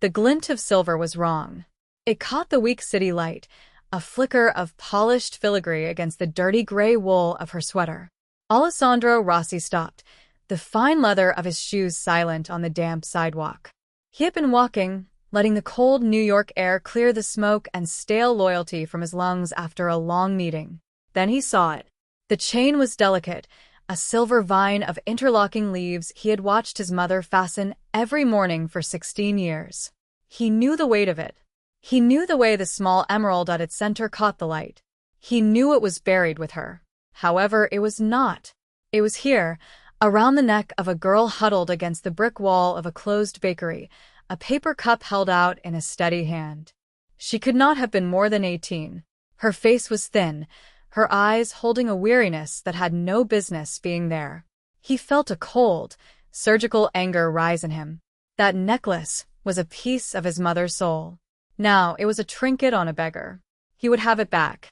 The glint of silver was wrong. It caught the weak city light, a flicker of polished filigree against the dirty gray wool of her sweater. Alessandro Rossi stopped, the fine leather of his shoes silent on the damp sidewalk. He had been walking, letting the cold New York air clear the smoke and stale loyalty from his lungs after a long meeting. Then he saw it. The chain was delicate, a silver vine of interlocking leaves he had watched his mother fasten every morning for 16 years. He knew the weight of it. He knew the way the small emerald at its center caught the light. He knew it was buried with her. However, it was not. It was here, around the neck of a girl huddled against the brick wall of a closed bakery, a paper cup held out in a steady hand. She could not have been more than 18. Her face was thin, her eyes holding a weariness that had no business being there. He felt a cold, surgical anger rise in him. That necklace was a piece of his mother's soul. Now it was a trinket on a beggar. He would have it back.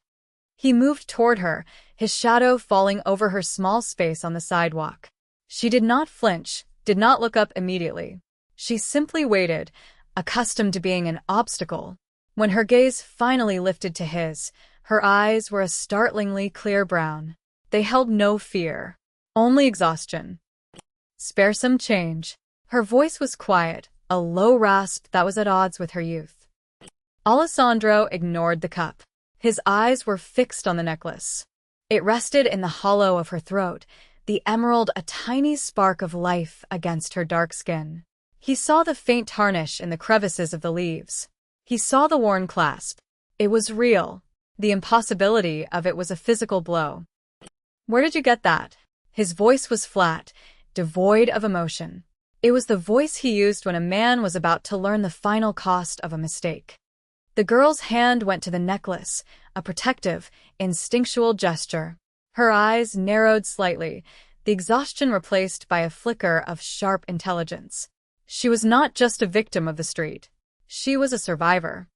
He moved toward her, his shadow falling over her small space on the sidewalk. She did not flinch, did not look up immediately. She simply waited, accustomed to being an obstacle. When her gaze finally lifted to his, her eyes were a startlingly clear brown. They held no fear, only exhaustion. "Spare some change." Her voice was quiet, a low rasp that was at odds with her youth. Alessandro ignored the cup. His eyes were fixed on the necklace. It rested in the hollow of her throat, the emerald a tiny spark of life against her dark skin. He saw the faint tarnish in the crevices of the leaves. He saw the worn clasp. It was real. The impossibility of it was a physical blow. "Where did you get that?" His voice was flat, devoid of emotion. It was the voice he used when a man was about to learn the final cost of a mistake. The girl's hand went to the necklace, a protective, instinctual gesture. Her eyes narrowed slightly, the exhaustion replaced by a flicker of sharp intelligence. She was not just a victim of the street. She was a survivor.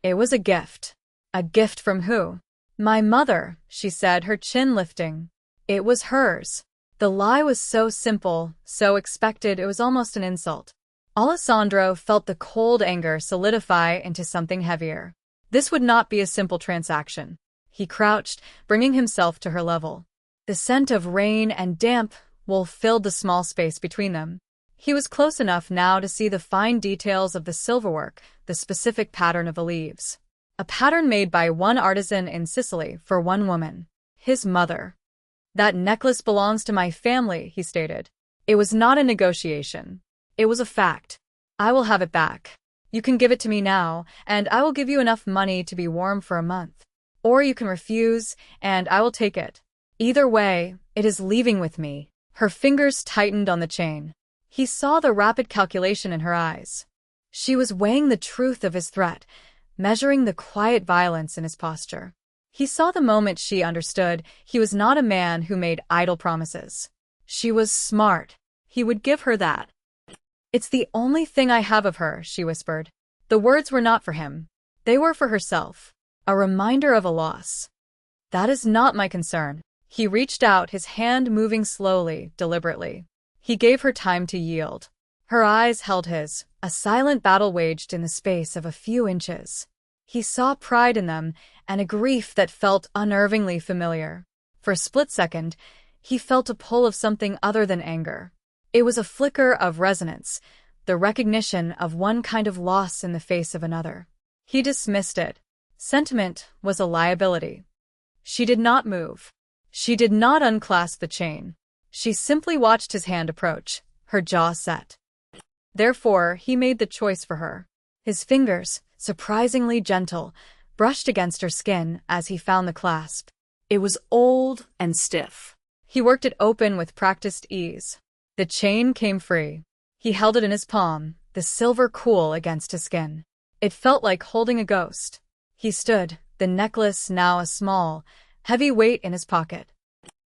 It was a gift. A gift from who? "My mother," she said, her chin lifting. It was hers. The lie was so simple, so expected, it was almost an insult. Alessandro felt the cold anger solidify into something heavier. This would not be a simple transaction. He crouched, bringing himself to her level. The scent of rain and damp wool filled the small space between them. He was close enough now to see the fine details of the silverwork, the specific pattern of the leaves. A pattern made by one artisan in Sicily for one woman. His mother. "That necklace belongs to my family," he stated. It was not a negotiation. It was a fact. "I will have it back. You can give it to me now, and I will give you enough money to be warm for a month. Or you can refuse, and I will take it. Either way, it is leaving with me." Her fingers tightened on the chain. He saw the rapid calculation in her eyes. She was weighing the truth of his threat, measuring the quiet violence in his posture. He saw the moment she understood he was not a man who made idle promises. She was smart. He would give her that. "It's the only thing I have of her," she whispered. The words were not for him. They were for herself. A reminder of a loss. "That is not my concern." He reached out, his hand moving slowly, deliberately. He gave her time to yield. Her eyes held his, a silent battle waged in the space of a few inches. He saw pride in them and a grief that felt unnervingly familiar. For a split second, he felt a pull of something other than anger. It was a flicker of resonance, the recognition of one kind of loss in the face of another. He dismissed it. Sentiment was a liability. She did not move. She did not unclasp the chain. She simply watched his hand approach, her jaw set. Therefore, he made the choice for her. His fingers, surprisingly gentle, brushed against her skin as he found the clasp. It was old and stiff. He worked it open with practiced ease. The chain came free. He held it in his palm, the silver cool against his skin. It felt like holding a ghost. He stood, the necklace now a small, heavy weight in his pocket.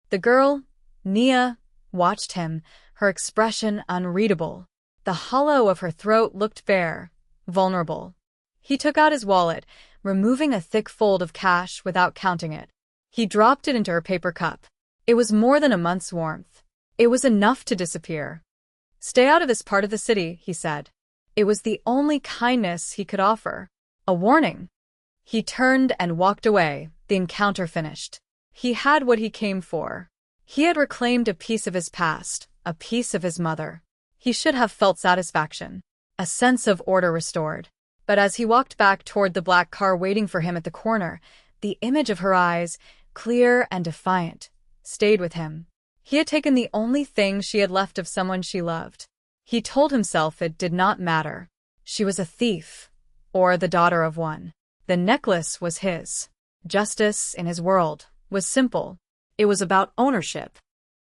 The girl, Nia, watched him, her expression unreadable. The hollow of her throat looked bare, vulnerable. He took out his wallet, removing a thick fold of cash without counting it. He dropped it into her paper cup. It was more than a month's warmth. It was enough to disappear. "Stay out of this part of the city," he said. It was the only kindness he could offer. A warning. He turned and walked away, the encounter finished. He had what he came for. He had reclaimed a piece of his past, a piece of his mother. He should have felt satisfaction, a sense of order restored. But as he walked back toward the black car waiting for him at the corner, the image of her eyes, clear and defiant, stayed with him. He had taken the only thing she had left of someone she loved. He told himself it did not matter. She was a thief, or the daughter of one. The necklace was his. Justice, in his world, was simple. It was about ownership.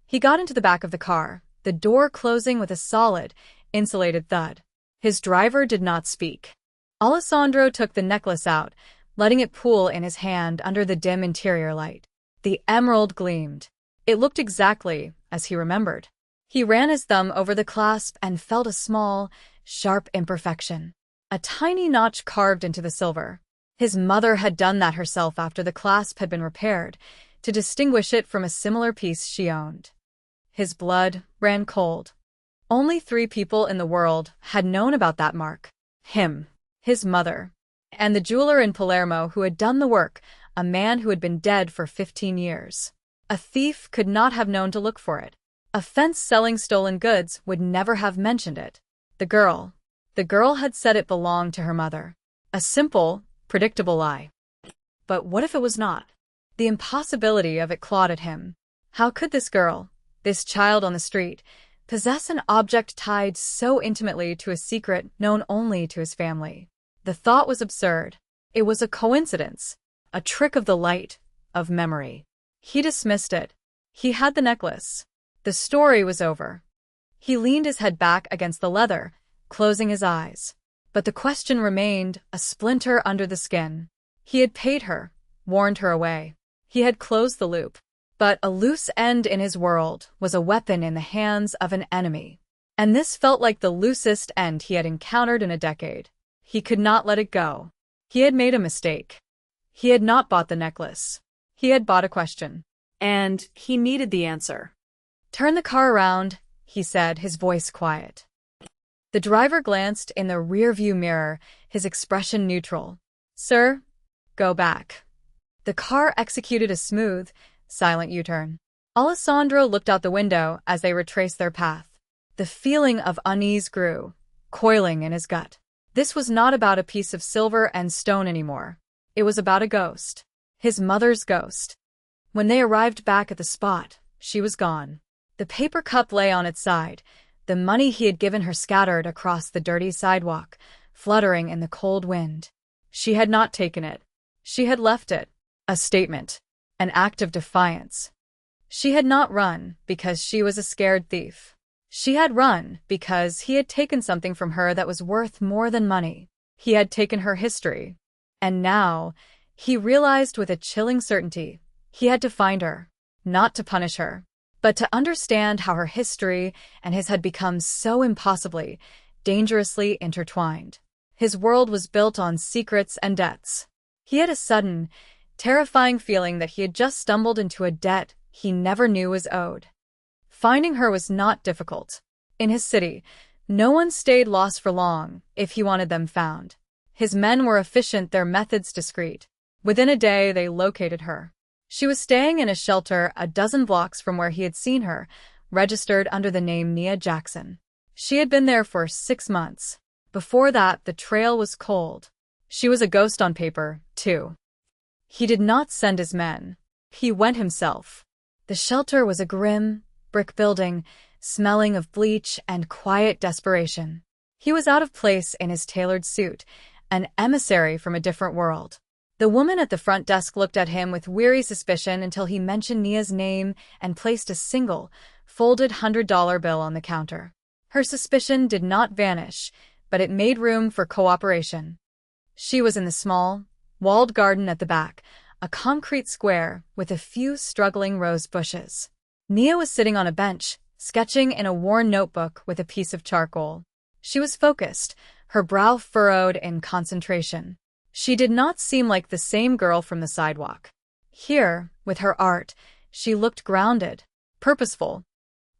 He got into the back of the car, the door closing with a solid, insulated thud. His driver did not speak. Alessandro took the necklace out, letting it pool in his hand under the dim interior light. The emerald gleamed. It looked exactly as he remembered. He ran his thumb over the clasp and felt a small, sharp imperfection. A tiny notch carved into the silver. His mother had done that herself after the clasp had been repaired, to distinguish it from a similar piece she owned. His blood ran cold. Only 3 people in the world had known about that mark. Him, his mother, and the jeweler in Palermo who had done the work, a man who had been dead for 15 years. A thief could not have known to look for it. A fence selling stolen goods would never have mentioned it. The girl had said it belonged to her mother. A simple, predictable lie. But what if it was not? The impossibility of it clawed at him. How could this girl, this child on the street, possess an object tied so intimately to a secret known only to his family? The thought was absurd. It was a coincidence, a trick of the light, of memory. He dismissed it. He had the necklace. The story was over. He leaned his head back against the leather, closing his eyes. But the question remained, a splinter under the skin. He had paid her, warned her away. He had closed the loop. But a loose end in his world was a weapon in the hands of an enemy. And this felt like the loosest end he had encountered in a decade. He could not let it go. He had made a mistake. He had not bought the necklace. He had bought a question. And he needed the answer. "Turn the car around," he said, his voice quiet. The driver glanced in the rearview mirror, his expression neutral. "Sir, go back." The car executed a smooth, silent U-turn. Alessandro looked out the window as they retraced their path. The feeling of unease grew, coiling in his gut. This was not about a piece of silver and stone anymore. It was about a ghost. His mother's ghost. When they arrived back at the spot, she was gone. The paper cup lay on its side, the money he had given her scattered across the dirty sidewalk, fluttering in the cold wind. She had not taken it. She had left it. A statement. An act of defiance. She had not run because she was a scared thief. She had run because he had taken something from her that was worth more than money. He had taken her history. And now, he realized with a chilling certainty, he had to find her, not to punish her, but to understand how her history and his had become so impossibly, dangerously intertwined. His world was built on secrets and debts. He had a sudden, terrifying feeling that he had just stumbled into a debt he never knew was owed. Finding her was not difficult. In his city, no one stayed lost for long if he wanted them found. His men were efficient, their methods discreet. Within a day, they located her. She was staying in a shelter a dozen blocks from where he had seen her, registered under the name Nia Jackson. She had been there for 6 months. Before that, the trail was cold. She was a ghost on paper, too. He did not send his men. He went himself. The shelter was a grim, brick building, smelling of bleach and quiet desperation. He was out of place in his tailored suit, an emissary from a different world. The woman at the front desk looked at him with weary suspicion until he mentioned Nia's name and placed a single, folded $100 bill on the counter. Her suspicion did not vanish, but it made room for cooperation. She was in the small, walled garden at the back, a concrete square with a few struggling rose bushes. Nia was sitting on a bench, sketching in a worn notebook with a piece of charcoal. She was focused, her brow furrowed in concentration. She did not seem like the same girl from the sidewalk. Here, with her art, she looked grounded, purposeful.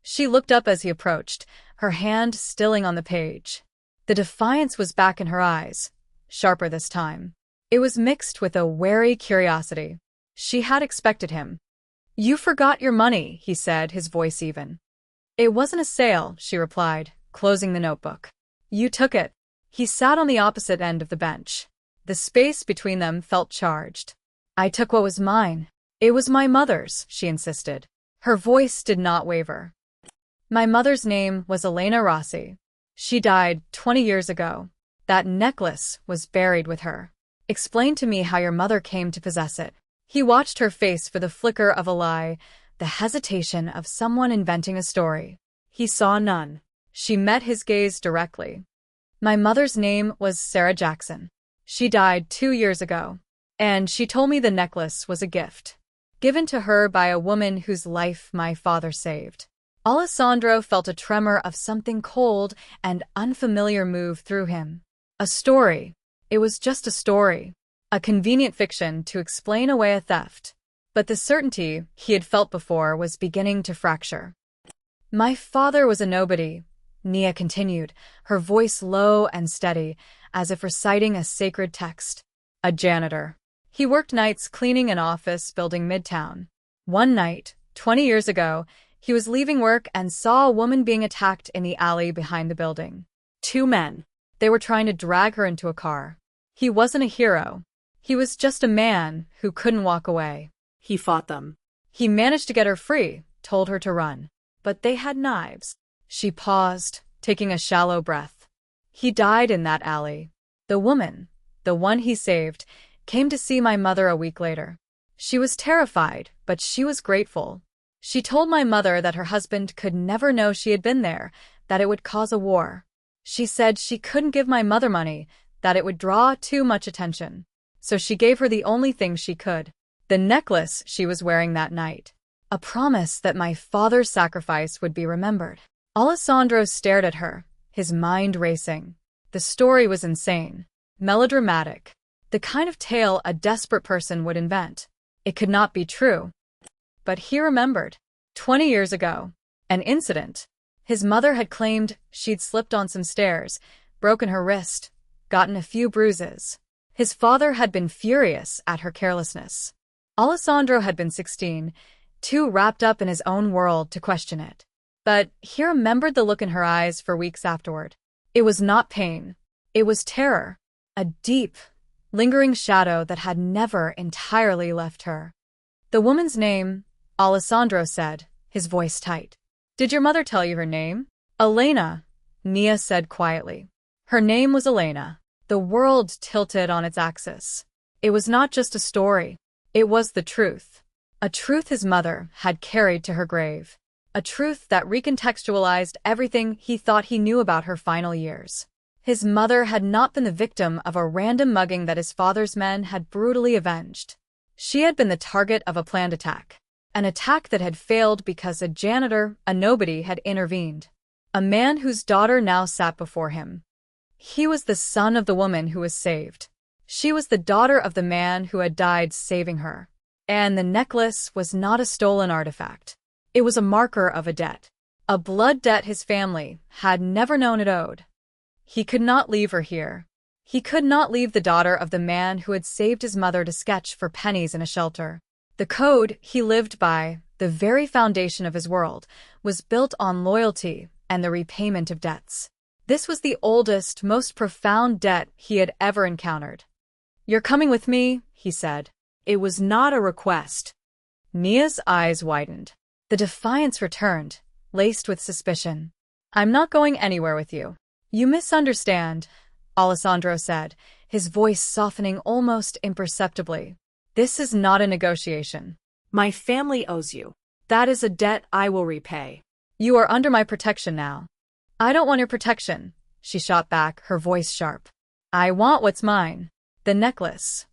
She looked up as he approached, her hand stilling on the page. The defiance was back in her eyes, sharper this time. It was mixed with a wary curiosity. She had expected him. "You forgot your money," he said, his voice even. "It wasn't a sale," she replied, closing the notebook. "You took it." He sat on the opposite end of the bench. The space between them felt charged. "I took what was mine. It was my mother's," she insisted. Her voice did not waver. "My mother's name was Elena Rossi. She died 20 years ago. That necklace was buried with her. Explain to me how your mother came to possess it." He watched her face for the flicker of a lie, the hesitation of someone inventing a story. He saw none. She met his gaze directly. "My mother's name was Sarah Jackson. She died 2 years ago. And she told me the necklace was a gift, given to her by a woman whose life my father saved." Alessandro felt a tremor of something cold and unfamiliar move through him. A story. It was just a story. A convenient fiction to explain away a theft. But the certainty he had felt before was beginning to fracture. "My father was a nobody," Nia continued, her voice low and steady, as if reciting a sacred text. "A janitor. He worked nights cleaning an office building midtown. One night, 20 years ago, he was leaving work and saw a woman being attacked in the alley behind the building. 2 men. They were trying to drag her into a car. He wasn't a hero. He was just a man who couldn't walk away. He fought them. He managed to get her free, told her to run. But they had knives." She paused, taking a shallow breath. "He died in that alley. The woman, the one he saved, came to see my mother a week later. She was terrified, but she was grateful. She told my mother that her husband could never know she had been there, that it would cause a war. She said she couldn't give my mother money, that it would draw too much attention. So she gave her the only thing she could. The necklace she was wearing that night. A promise that my father's sacrifice would be remembered." Alessandro stared at her, his mind racing. The story was insane, melodramatic, the kind of tale a desperate person would invent. It could not be true. But he remembered. 20 years ago. An incident. His mother had claimed she'd slipped on some stairs, broken her wrist, gotten a few bruises. His father had been furious at her carelessness. Alessandro had been 16, too wrapped up in his own world to question it. But he remembered the look in her eyes for weeks afterward. It was not pain. It was terror. A deep, lingering shadow that had never entirely left her. "The woman's name," Alessandro said, his voice tight. "Did your mother tell you her name?" "Elena," Nia said quietly. Her name was Elena. The world tilted on its axis. It was not just a story. It was the truth. A truth his mother had carried to her grave. A truth that recontextualized everything he thought he knew about her final years. His mother had not been the victim of a random mugging that his father's men had brutally avenged. She had been the target of a planned attack. An attack that had failed because a janitor, a nobody, had intervened. A man whose daughter now sat before him. He was the son of the woman who was saved. She was the daughter of the man who had died saving her. And the necklace was not a stolen artifact. It was a marker of a debt. A blood debt his family had never known it owed. He could not leave her here. He could not leave the daughter of the man who had saved his mother to sketch for pennies in a shelter. The code he lived by, the very foundation of his world, was built on loyalty and the repayment of debts. This was the oldest, most profound debt he had ever encountered. "You're coming with me," he said. It was not a request. Nia's eyes widened. The defiance returned, laced with suspicion. "I'm not going anywhere with you." "You misunderstand," Alessandro said, his voice softening almost imperceptibly. "This is not a negotiation. My family owes you. That is a debt I will repay. You are under my protection now." "I don't want your protection," she shot back, her voice sharp. "I want what's mine. The necklace."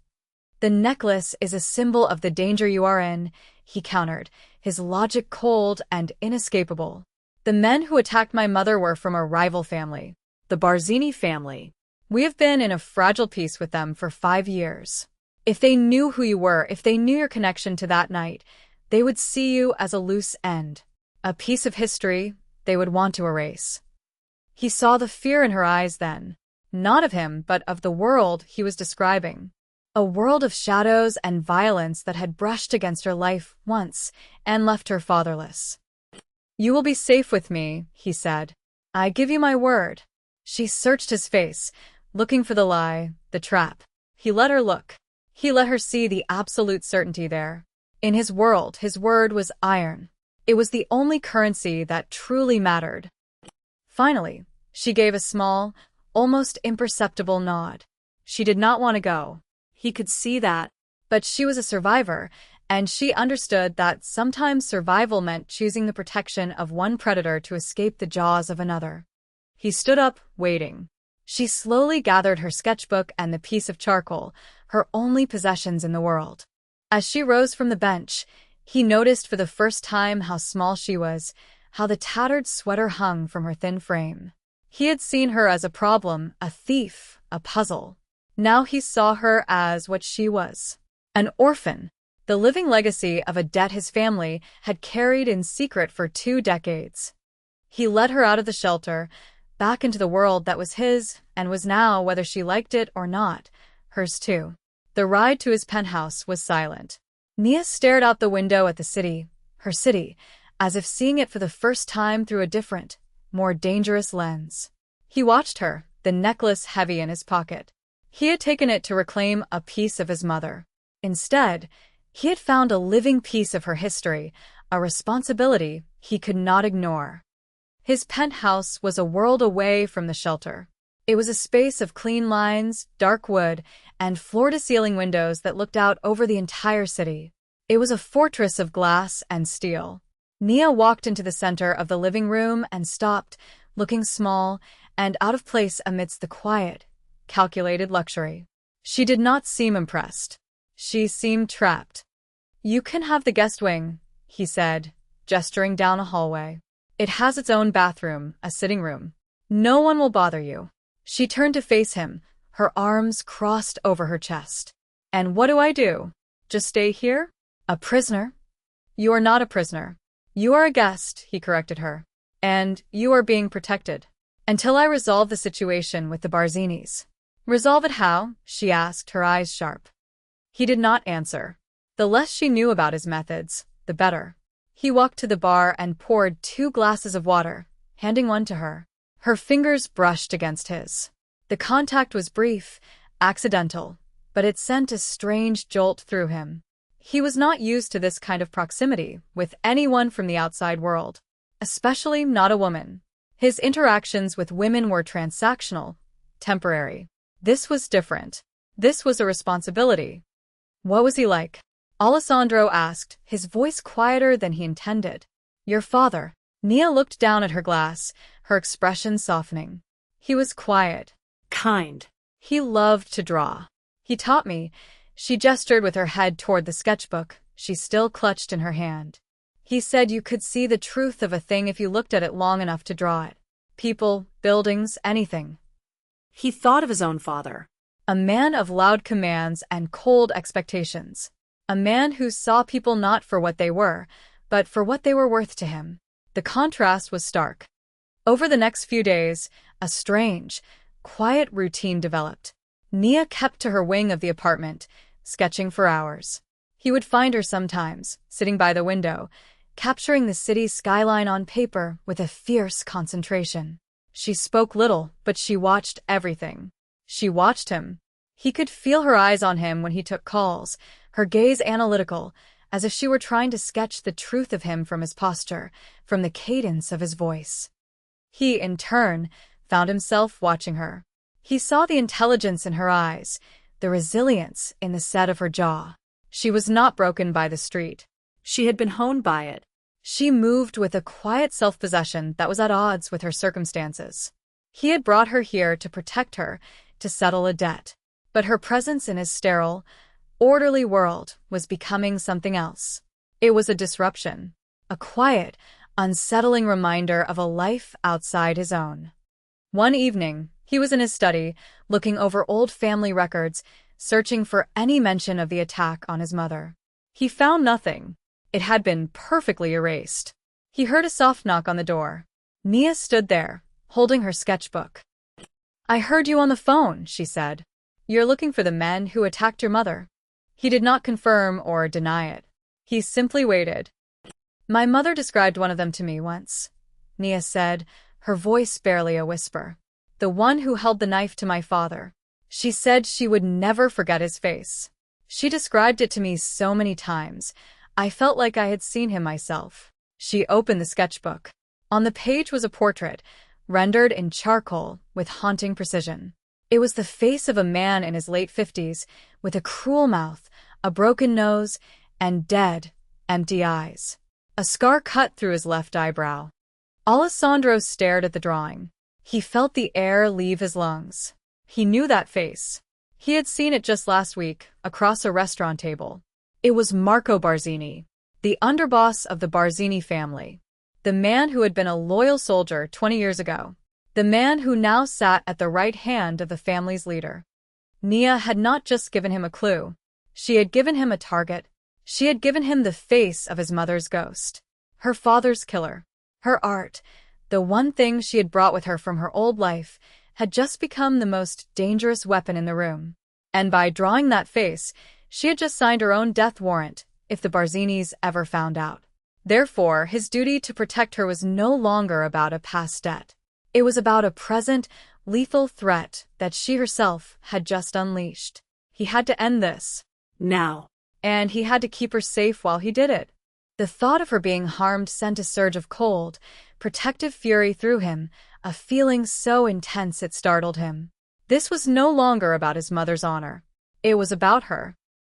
"The necklace is a symbol of the danger you are in," he countered, his logic cold and inescapable. "The men who attacked my mother were from a rival family, the Barzini family. We have been in a fragile peace with them for 5 years. If they knew who you were, if they knew your connection to that night, they would see you as a loose end, a piece of history they would want to erase." He saw the fear in her eyes then. Not of him, but of the world he was describing. A world of shadows and violence that had brushed against her life once and left her fatherless. "You will be safe with me," he said. "I give you my word." She searched his face, looking for the lie, the trap. He let her look. He let her see the absolute certainty there. In his world, his word was iron. It was the only currency that truly mattered. Finally, she gave a small, almost imperceptible nod. She did not want to go. He could see that. But she was a survivor, and she understood that sometimes survival meant choosing the protection of one predator to escape the jaws of another. He stood up, waiting. She slowly gathered her sketchbook and the piece of charcoal, her only possessions in the world. As she rose from the bench, he noticed for the first time how small she was, how the tattered sweater hung from her thin frame. He had seen her as a problem, a thief, a puzzle. Now he saw her as what she was. An orphan, the living legacy of a debt his family had carried in secret for 2 decades. He led her out of the shelter, back into the world that was his, and was now, whether she liked it or not, hers too. The ride to his penthouse was silent. Nia stared out the window at the city, her city, as if seeing it for the first time through a different, more dangerous lens. He watched her, the necklace heavy in his pocket. He had taken it to reclaim a piece of his mother. Instead, he had found a living piece of her history, a responsibility he could not ignore. His penthouse was a world away from the shelter. It was a space of clean lines, dark wood, and floor-to-ceiling windows that looked out over the entire city. It was a fortress of glass and steel. Nia walked into the center of the living room and stopped, looking small and out of place amidst the quiet, calculated luxury. She did not seem impressed. She seemed trapped. "You can have the guest wing," he said, gesturing down a hallway. "It has its own bathroom, a sitting room. No one will bother you." She turned to face him, her arms crossed over her chest. "And what do I do? Just stay here? A prisoner?" "You are not a prisoner. You are a guest," he corrected her. "And you are being protected. Until I resolve the situation with the Barzinis." "Resolve it how?" she asked, her eyes sharp. He did not answer. The less she knew about his methods, the better. He walked to the bar and poured 2 glasses of water, handing one to her. Her fingers brushed against his. The contact was brief, accidental, but it sent a strange jolt through him. He was not used to this kind of proximity with anyone from the outside world, especially not a woman. His interactions with women were transactional, temporary. This was different. This was a responsibility. "What was he like?" Alessandro asked, his voice quieter than he intended. "Your father." Nia looked down at her glass, her expression softening. "He was quiet. Kind. He loved to draw. He taught me." She gestured with her head toward the sketchbook she still clutched in her hand. "He said you could see the truth of a thing if you looked at it long enough to draw it. People, buildings, anything." He thought of his own father. A man of loud commands and cold expectations. A man who saw people not for what they were, but for what they were worth to him. The contrast was stark. Over the next few days, a strange, quiet routine developed. Nia kept to her wing of the apartment, sketching for hours. He would find her sometimes, sitting by the window, capturing the city's skyline on paper with a fierce concentration. She spoke little, but she watched everything. She watched him. He could feel her eyes on him when he took calls, her gaze analytical, as if she were trying to sketch the truth of him from his posture, from the cadence of his voice. He, in turn, found himself watching her. He saw the intelligence in her eyes, the resilience in the set of her jaw. She was not broken by the street. She had been honed by it. She moved with a quiet self-possession that was at odds with her circumstances. He had brought her here to protect her, to settle a debt. But her presence in his sterile, orderly world was becoming something else. It was a disruption, a quiet, unsettling reminder of a life outside his own. One evening, he was in his study, looking over old family records, searching for any mention of the attack on his mother. He found nothing. It had been perfectly erased. He heard a soft knock on the door. Nia stood there, holding her sketchbook. "I heard you on the phone," she said. "You're looking for the men who attacked your mother." He did not confirm or deny it. He simply waited. "My mother described one of them to me once," Nia said, her voice barely a whisper. "The one who held the knife to my father. She said she would never forget his face. She described it to me so many times, I felt like I had seen him myself." She opened the sketchbook. On the page was a portrait, rendered in charcoal with haunting precision. It was the face of a man in his late 50s, with a cruel mouth, a broken nose, and dead, empty eyes. A scar cut through his left eyebrow. Alessandro stared at the drawing. He felt the air leave his lungs. He knew that face. He had seen it just last week, across a restaurant table. It was Marco Barzini, the underboss of the Barzini family. The man who had been a loyal soldier 20 years ago. The man who now sat at the right hand of the family's leader. Nia had not just given him a clue. She had given him a target. She had given him the face of his mother's ghost. Her father's killer. Her art, the one thing she had brought with her from her old life, had just become the most dangerous weapon in the room. And by drawing that face, she had just signed her own death warrant, if the Barzinis ever found out. Therefore, his duty to protect her was no longer about a past debt. It was about a present, lethal threat that she herself had just unleashed. He had to end this. Now. And he had to keep her safe while he did it. The thought of her being harmed sent a surge of cold, protective fury through him, a feeling so intense it startled him. This was no longer about his mother's honor. It was about her.